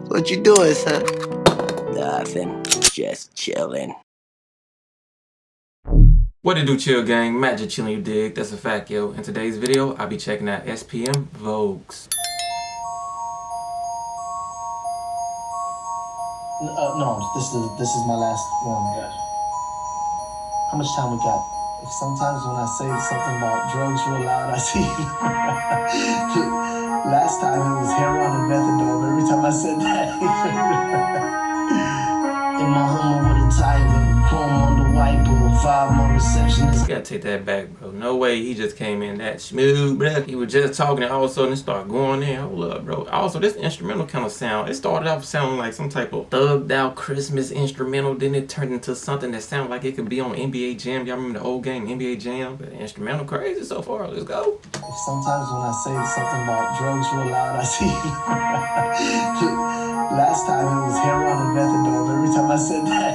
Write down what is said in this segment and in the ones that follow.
What you doing, son? Nothing. Just chillin'. What it do, chill gang? Matjustchillin, you dig? That's a fact, yo. In today's video, I'll be checking out SPM Vogues. No, this is my last one. Gotcha. How much time we got? Sometimes when I say something about drugs real loud, I see last time it was heroin and methadone. Every time I said that, in my Hummer with a tiger, chrome on the wiper, 5 more receptionists. You gotta take that back, bro. No way he just came in that smooth, bro. He was just talking and all of a sudden it started going in. Hold up, bro. Also, this instrumental kind of sound, it started off sounding like some type of thugged out Christmas instrumental. Then it turned into something that sounded like it could be on NBA Jam. Y'all remember the old game, NBA Jam? The instrumental crazy so far. Let's go. Sometimes when I say something about drugs real loud, I see last time it was heroin and methadone. Every time I said that,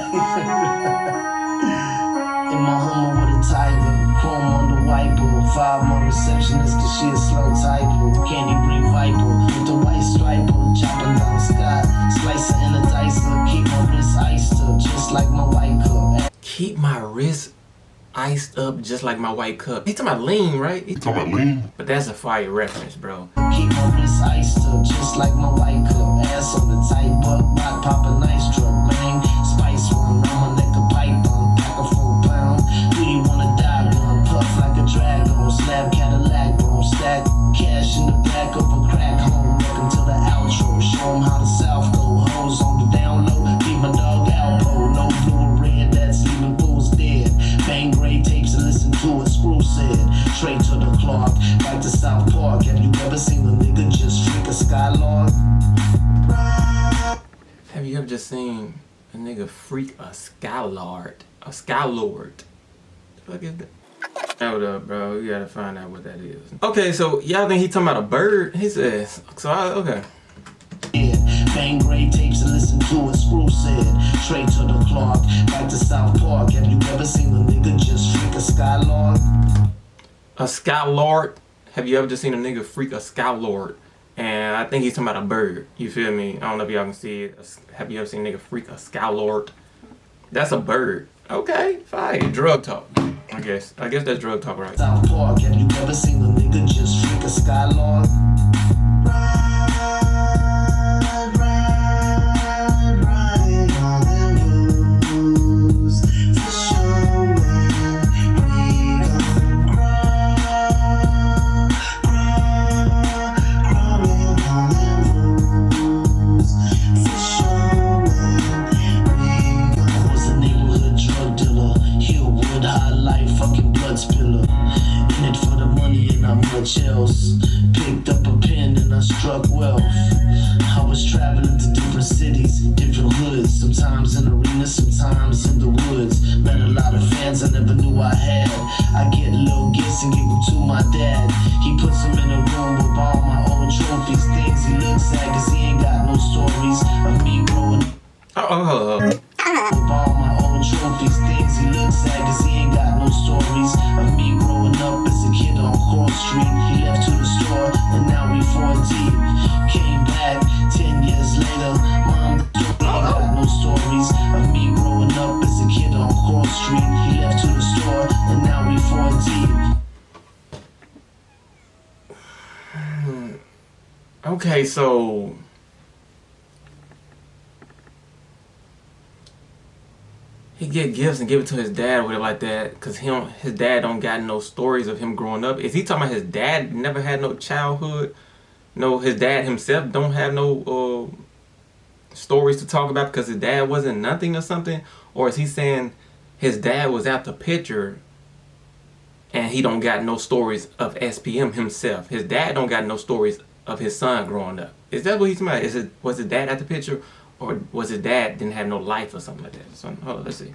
in my Hummer with a tiger, chrome on the wiper, 5 more receptionists cause she a slow typer, candy green viper with the white striper, chopping down sky, slicer in a dicer, keep my wrist iced up just like my white cup. Keep my wrist iced up just like my white cup. He talking about lean, right? He talking about lean? But that's a fire reference, bro. Keep my wrist iced up just like my white cup. Ass on the tight butt, rock pop a nice truck, bang, spice one, round my neck a pipe bun, pack a full pound. Do you wanna die gun? Puff like a dragon, slab Cadillac, bro, stack cash in the back of a crack home. Welcome to the outro, show 'em how the South go. Hoes on the down low, keep my dog Alpo, no blue or red, that's leaving fools dead. Bang gray tapes and listen to it, Screw said. Straight to the clock, back to South Park. Have you ever seen a nigga just freak a Skylord? Have you ever just seen a nigga freak a Skylord? A Skylord. The fuck is that? Hold up, bro. You gotta find out what that is. Okay, so y'all think he talking about a bird? He says, okay. Bang gray tapes and listen to it, Screw said. Straight to the clock, back to South Park. Have you ever seen a nigga just freak a Skylord? A Skylord? Have you ever just seen a nigga freak a Skylord? And I think he's talking about a bird. You feel me? I don't know if y'all can see it. Have you ever seen a nigga freak a Skylord? That's a bird. Okay, fine. Drug talk. I guess that's drug talk, right? South Park, have you ever seen a nigga just freak a Skylord? Else. Picked up a pen and I struck wealth. I was traveling to different cities, different hoods, sometimes in arenas, sometimes in the woods. Met a lot of fans I never knew I had. I get little gifts and give them to my dad. He puts them in a room with all my old trophies, things he looks at cause he ain't got no stories of me growing up. With all my old trophies, things he looks at cause he ain't got no stories of me growing up as a kid on Court Street. He left to the store and now we 14. Came back 10 years later. Mom ain't got no stories of me growing up as a kid on Court Street. He left to the store and now we 14. Okay, so he get gifts and give it to his dad with it like that because his dad don't got no stories of him growing up. Is he talking about his dad never had no childhood? No, his dad himself don't have no stories to talk about because his dad wasn't nothing or something? Or is he saying his dad was out the picture and he don't got no stories of SPM himself? His dad don't got no stories of his son growing up. Is that what he's talking about? Was his dad out the picture? Or was his dad didn't have no life or something like that? So, hold on, let's see.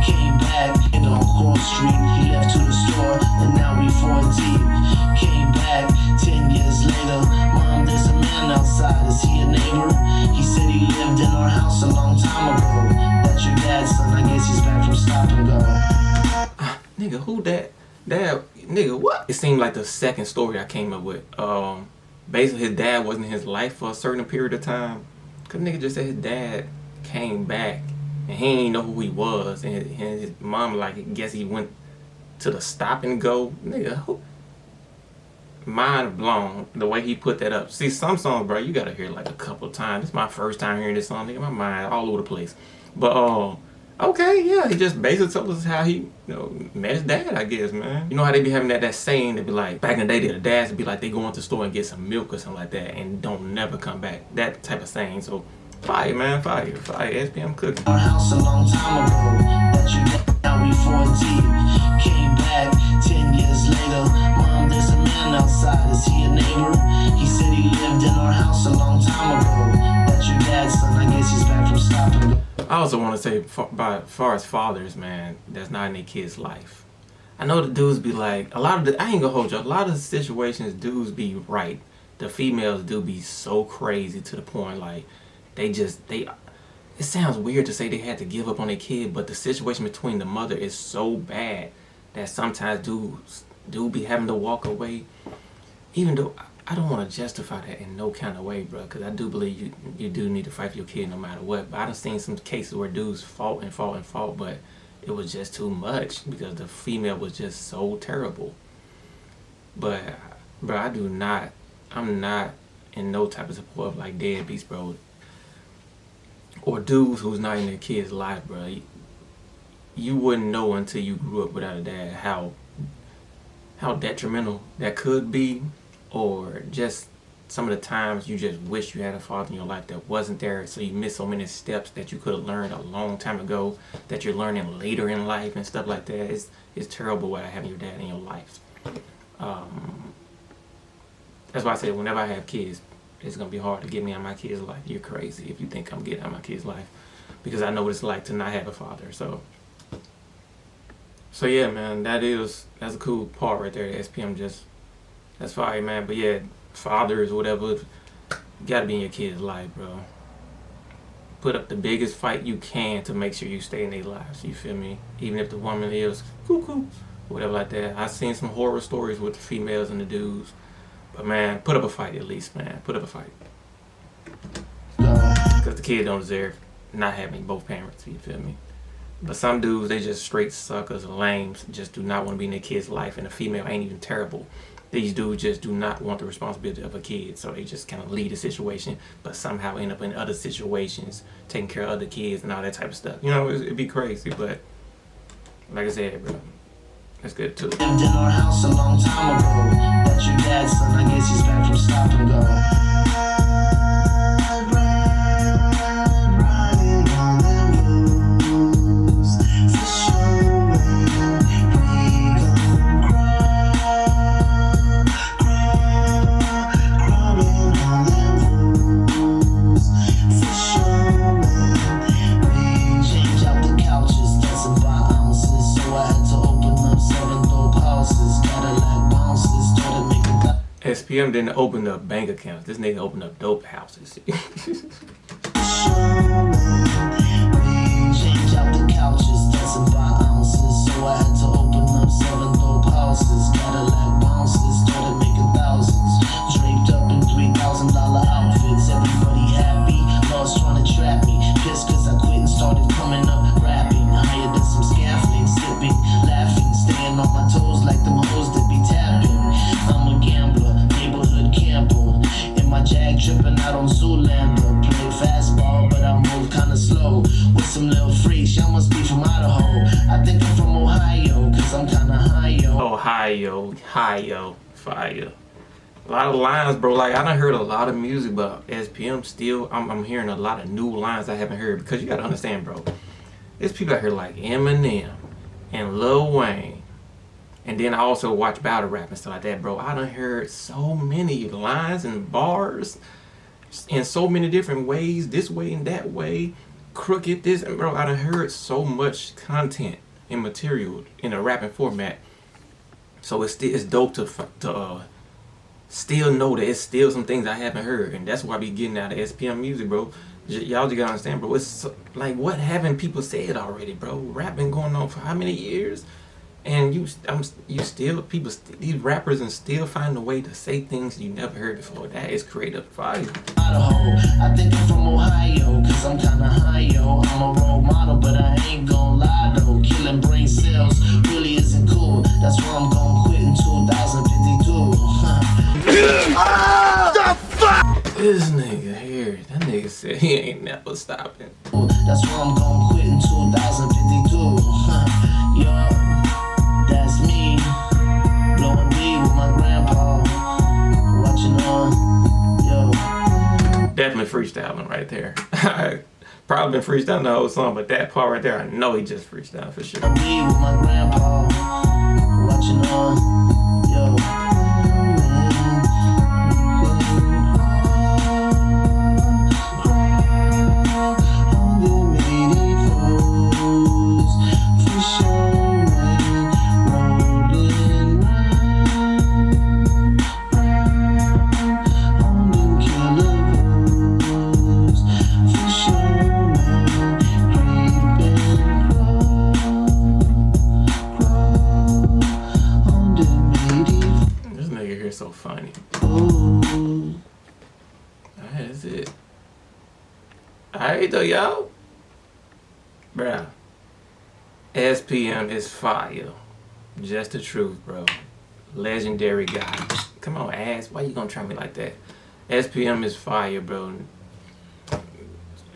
Came back and on Court Street. He left to the store and now we 14. Came back 10 years later. Mom, there's a man outside. Is he a neighbor? He said he lived in our house a long time ago. That's your dad's son. I guess he's back from stop and go. Nigga, who that? Dad, nigga, what? It seemed like the second story I came up with. Basically his dad wasn't in his life for a certain period of time. Cause nigga just said his dad came back and he ain't know who he was, and his mom like guess he went to the stop and go. Nigga, who? Mind blown the way he put that up. See, some songs, bro, you gotta hear it like a couple times. It's my first time hearing this song, nigga. My mind all over the place. But okay, yeah, he just basically told us how he, met his dad, I guess, man. You know how they be having that saying, they be like, back in the day, the dads would be like, they go into the store and get some milk or something like that and don't never come back. That type of saying. So, fire, man, fire. SPM cooking. Our house a long time ago, that you now we 14. Came back 10 years later. Mom, there's a man outside. Is he a neighbor? He said he lived in our house a long time ago. That's your dad's son. I guess he's back from stopping. I also want to say, far as fathers, man, that's not in their kid's life. I know the dudes be like, I ain't gonna hold you, a lot of the situations dudes be right. The females do be so crazy to the point, like, it sounds weird to say they had to give up on their kid, but the situation between the mother is so bad that sometimes dudes do be having to walk away. Even though I don't want to justify that in no kind of way, bro, because I do believe you do need to fight for your kid no matter what. But I done seen some cases where dudes fought, but it was just too much because the female was just so terrible. But, bro, I'm not in no type of support of like deadbeats, bro. Or dudes who's not in their kid's life, bro. You wouldn't know until you grew up without a dad how detrimental that could be, or just some of the times you just wish you had a father in your life that wasn't there, so you missed so many steps that you could have learned a long time ago that you're learning later in life and stuff like that. It's terrible without having your dad in your life. That's why I say whenever I have kids, it's gonna be hard to get me out of my kid's life. You're crazy if you think I'm getting out of my kid's life, because I know what it's like to not have a father. So yeah, man, that's a cool part right there. The SPM that's fire, man. But yeah, fathers, whatever, you gotta be in your kid's life, bro. Put up the biggest fight you can to make sure you stay in their lives. You feel me? Even if the woman is cuckoo, whatever like that. I've seen some horror stories with the females and the dudes. But man, put up a fight at least, man. Put up a fight. Because the kid don't deserve not having both parents, you feel me? But some dudes, they just straight suckers and lames, just do not want to be in their kid's life, and the female ain't even terrible. These dudes just do not want the responsibility of a kid, so they just kind of lead the situation, but somehow end up in other situations, taking care of other kids and all that type of stuff. You know, it'd be crazy, but like I said, bro, that's good too. Lived in our house a long time ago. That's your dad's son. I guess he's back from stop and go. SPM didn't open up bank accounts. This nigga opened up dope houses. Change out the couches, doesn't buy ounces. So I had to open up 7 dope houses. Cadillac bounces, started making thousands. Draped up in $3,000 outfits. Everybody happy, lost trying to trap me. Pissed cause I quit and started coming up rapping. Higher than some scaffolding, sipping, laughing, staying on my toes like them hoes that be tapping. I'm a gambler, neighborhood camper. In my Jag tripping out on Zoolander. Play fastball, but I move kinda slow. With some little freaks, y'all must be from Idaho. I think I'm from Ohio, cause I'm kinda high, yo. Ohio, fire. A lot of lines, bro. Like, I done heard a lot of music, but SPM still, I'm hearing a lot of new lines I haven't heard. Because you gotta understand, bro. There's people out here like Eminem and Lil Wayne. And then I also watch battle rap and stuff like that, bro. I done heard so many lines and bars in so many different ways, this way and that way, crooked this, and bro, I done heard so much content and material in a rapping format. So it's dope to still know that it's still some things I haven't heard, and that's why I be getting out of SPM music, bro. Y'all just gotta understand, bro. It's so, like, what haven't people said already, bro? Rap been going on for how many years? And these rappers and still find a way to say things you never heard before. That is creative fire. Idaho, I think I'm from Ohio. cause I'm kinda high, yo. I'm a role model, but I ain't gon' lie, though. Killing brain cells really isn't cool. That's why I'm gon' quit in 2052. This nigga here, that nigga said he ain't never stopping. That's why I'm gon' quit in 2052. Yo, that's me. Blowing weed with my grandpa. Watching on, yo. Definitely freestyling right there. Probably been freestyling the whole song, but that part right there, I know he just freestyled for sure. Weed with my grandpa. Watching on, yo. So funny. Alright, that's it. Alright though, y'all. Bruh. SPM is fire. Just the truth, bro. Legendary guy. Come on, ass. Why you gonna try me like that? SPM is fire, bro.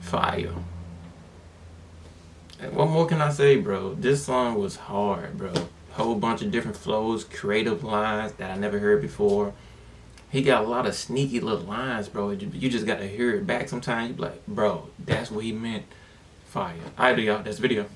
Fire. And what more can I say, bro? This song was hard, bro. Whole bunch of different flows, creative lines that I never heard before. He got a lot of sneaky little lines, bro. You just gotta hear it back sometimes. You be like, bro, that's what he meant. Fire. Alright, y'all. That's the video.